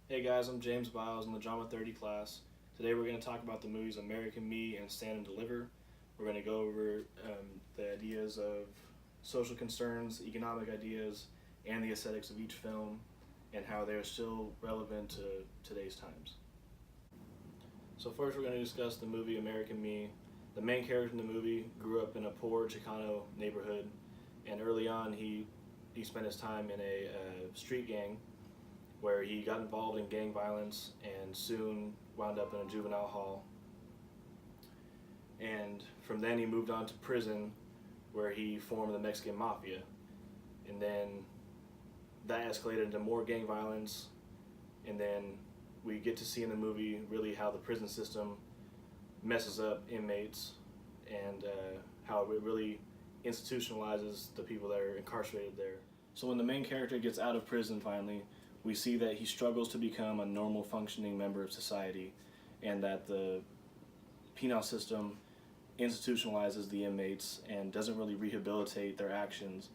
Hey guys, I'm James Biles in the Drama-30 class. Today we're going to talk about the movies American Me and Stand and Deliver. We're going to go over the ideas of social concerns, economic ideas, and the aesthetics of each film, and how they are still relevant to today's times. So first we're going to discuss the movie American Me. The main character in the movie grew up in a poor Chicano neighborhood, and early on he spent his time in a street gang where he got involved in gang violence and soon wound up in a juvenile hall. And from then he moved on to prison where he formed the Mexican Mafia. And then that escalated into more gang violence. And then we get to see in the movie really how the prison system messes up inmates and how it really institutionalizes the people that are incarcerated there. So when the main character gets out of prison finally, we see that he struggles to become a normal functioning member of society, and that the penal system institutionalizes the inmates and doesn't really rehabilitate their actions.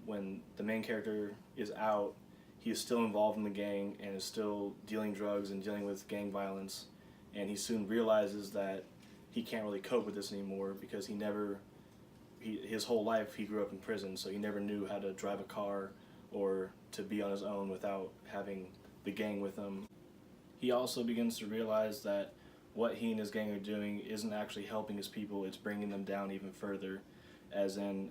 When the main character is out, he is still involved in the gang and is still dealing drugs and dealing with gang violence, and he soon realizes that he can't really cope with this anymore because his whole life he grew up in prison, so he never knew how to drive a car or to be on his own without having the gang with him. He also begins to realize that what he and his gang are doing isn't actually helping his people, it's bringing them down even further, as in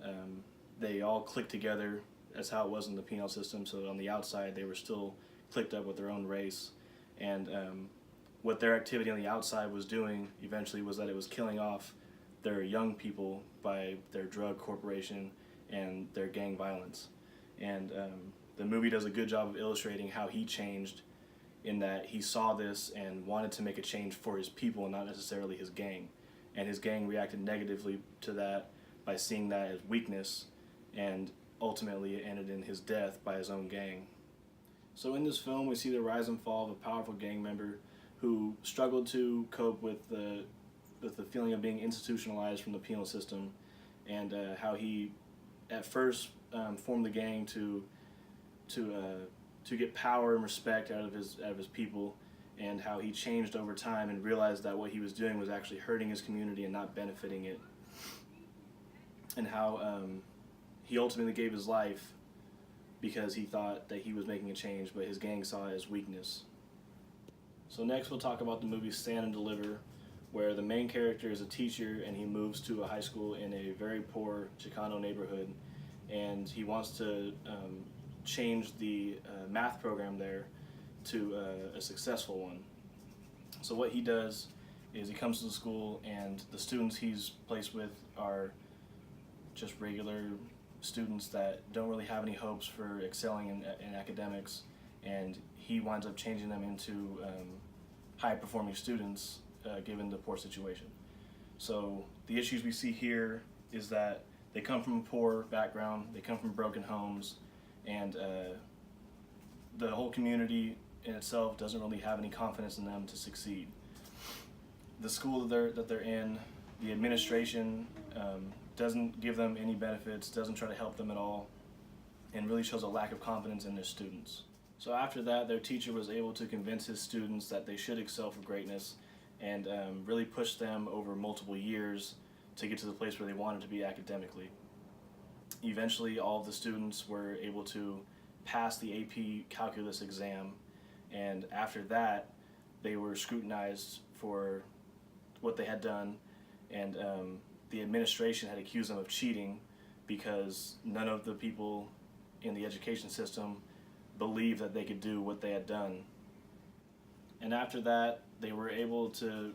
they all click together as how it was in the penal system, so on the outside they were still clicked up with their own race, and what their activity on the outside was doing eventually was that it was killing off their young people by their drug corporation and their gang violence. And the movie does a good job of illustrating how he changed, in that he saw this and wanted to make a change for his people and not necessarily his gang. And his gang reacted negatively to that by seeing that as weakness, and ultimately it ended in his death by his own gang. So in this film we see the rise and fall of a powerful gang member who struggled to cope with the feeling of being institutionalized from the penal system, and how he at first formed the gang to get power and respect out of his people, and how he changed over time and realized that what he was doing was actually hurting his community and not benefiting it, and how he ultimately gave his life because he thought that he was making a change, but his gang saw it as weakness. So next we'll talk about the movie Stand and Deliver, where the main character is a teacher and he moves to a high school in a very poor Chicano neighborhood, and he wants to change the math program there to a successful one. So what he does is he comes to the school, and the students he's placed with are just regular students that don't really have any hopes for excelling in academics, and he winds up changing them into high-performing students given the poor situation. So the issues we see here is that they come from a poor background, they come from broken homes, and the whole community in itself doesn't really have any confidence in them to succeed. The school that they're in, the administration doesn't give them any benefits, doesn't try to help them at all, and really shows a lack of confidence in their students. So after that, their teacher was able to convince his students that they should excel for greatness, and really push them over multiple years to get to the place where they wanted to be academically. Eventually, all of the students were able to pass the AP calculus exam, and after that, they were scrutinized for what they had done, and the administration had accused them of cheating because none of the people in the education system believed that they could do what they had done. And after that, they were able to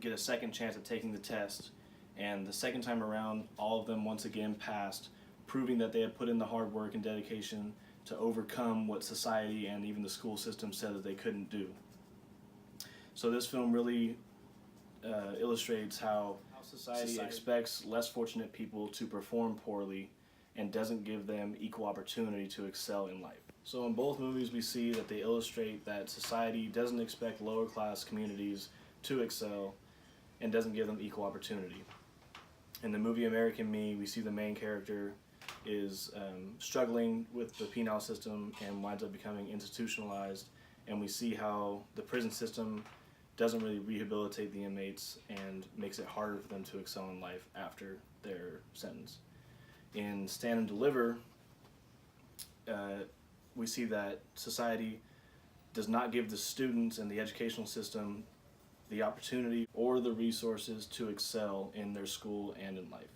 get a second chance at taking the test, and the second time around, all of them once again passed, proving that they had put in the hard work and dedication to overcome what society and even the school system said that they couldn't do. So this film really illustrates how society expects less fortunate people to perform poorly and doesn't give them equal opportunity to excel in life. So in both movies we see that they illustrate that society doesn't expect lower class communities to excel and doesn't give them equal opportunity. In the movie American Me, we see the main character is struggling with the penal system and winds up becoming institutionalized and we see how the prison system doesn't really rehabilitate the inmates and makes it harder for them to excel in life after their sentence. In Stand and Deliver, we see that society does not give the students and the educational system the opportunity or the resources to excel in their school and in life.